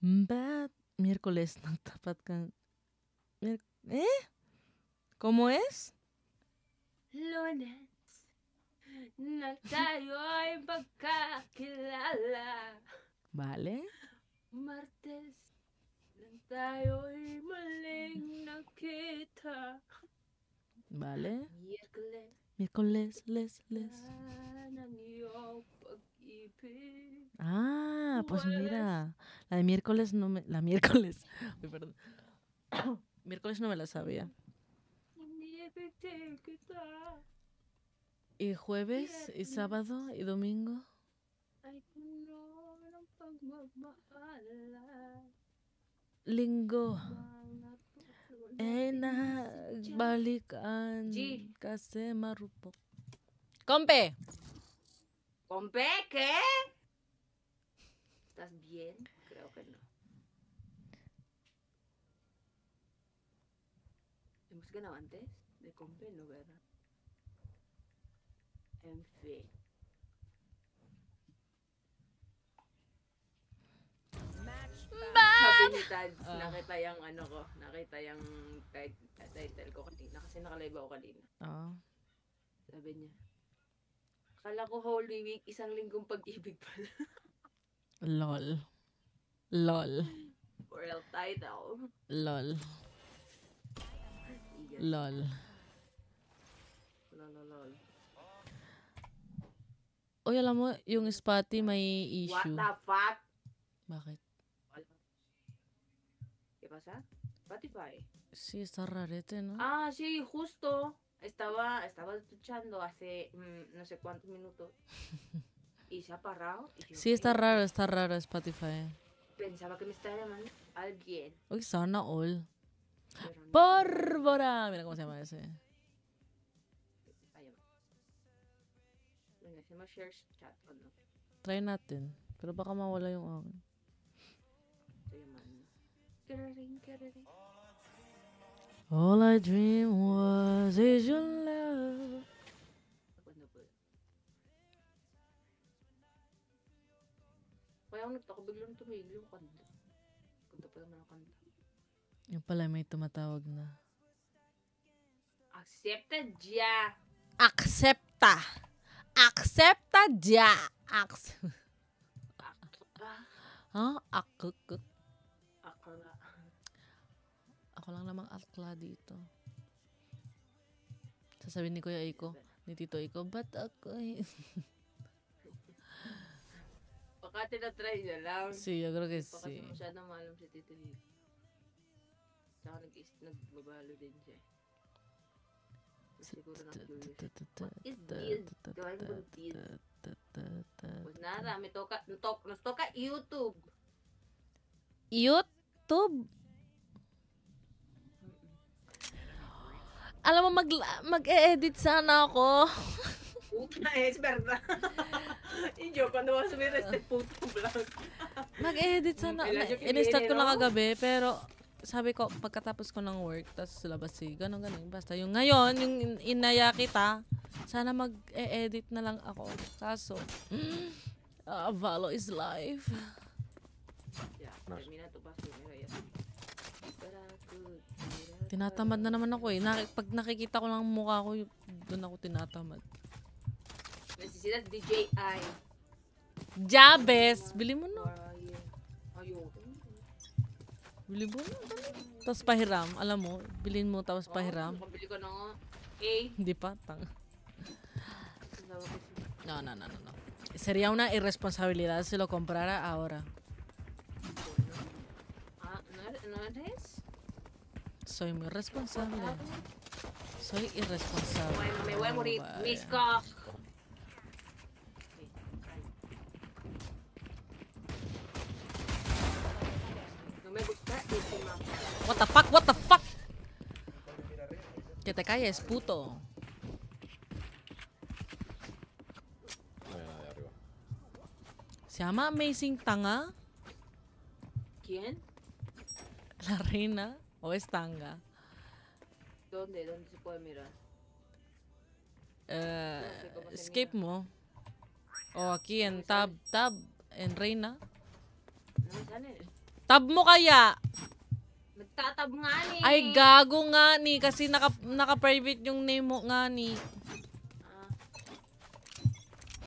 Ba't Miyerkules nang tapat ka? ¿Cómo es? Lunes na tayo'y magkakilala. Vale. Martes na tayo'y muling nakita. Vale. Miyerkules Les. ng iyong pag-ibig. Pues mira. La de miércoles no me... La miércoles. Uy, perdón. Miércoles no me la sabía. Inibigin kita. Y jueves, y sábado, y domingo. Ay puno ng pagmamahala. Linggo. Mga puso Nagbalikan G. kasi marupok. Compe! ¿Compe? ¿Qué? ¿Estás bien? Creo que no. ¿Hemos ganado antes? De Compe, no, ¿verdad? En fin. Sabi ni Tads, nakita yung ano ko, nakita yung title ko kanina kasi nakalive ako kanina. Sabi niya, akala ko Holy Week, isang linggong pag-ibig pala. LOL. World title. LOL. Oy, alam mo, yung Spotty may issue. What the fuck? Bakit? ¿Qué pasa? Spotify. Sí, está rarete, ¿no? Sí, justo. Estaba escuchando hace no sé cuántos minutos y se ha parado. Y Sí, está raro Spotify. Pensaba que me estaba llamando alguien. Uy, sana all. No. ¡Pórvora! Mira cómo se llama ese. Venga, hacemos share chat o no. Try natin. Pero baka mawala yung akin. Estoy llamando. Kararing. All I dream was is your love. Cuando puedo. Kaya ako biglang tumigil yung kanta. Kanta pa naman ang kanta. Yung pala may tumatawag na. Acepta ya. Aksepta ya. Ako lang namang akla dito. Sasabihin ni Kuya Iko, ni Tito Iko, ba't ako? Baka tinatry niya lang. Sí, yo creo que Baka sí. kasi masyadong maalam si Tito Iko. Saka nagbabalo din siya. Siguro na-curious. What is this? Gawin ko this. Pues nada, nos toca YouTube. YouTube? Alam mo, mag-e-edit sana ako. Puta, es verdad. Y yo cuando voy a subir este puto vlog. Mag-edit sana. In-start ko na kagabi, pero sabi ko, pagkatapos ko ng work, tapos labas ganun. Basta yung ngayon, yung inaya kita, sana mag-e-edit na lang ako. Kaso, Valo is life. Tinatamad na naman ako eh. Pag nakikita ko lang mukha ko, doon ako tinatamad. Necesidad DJI. Jabes! Bili mo na. Bili mo na. Tapos pahiram. Alam mo, bilhin mo tapos pahiram. Nakabili ko na nga. Hindi pa. No. Sería una irresponsabilidad si lo comprara ahora. ¿No eres? Soy muy responsable. Soy irresponsable. Bueno, me voy a morir. Misco. No me gusta ese mapa. What the fuck? Que te calles, puto. Se llama Amazing Tanga. ¿Quién? La reina. ¿O es Tanga? ¿Dónde se puede mirar? Escape mo. O aquí en tab, en reina. No me sale. Tab mo kaya? Magtatab nga ni. Ay, gago nga ni. Kasi naka-private yung name mo nga ni.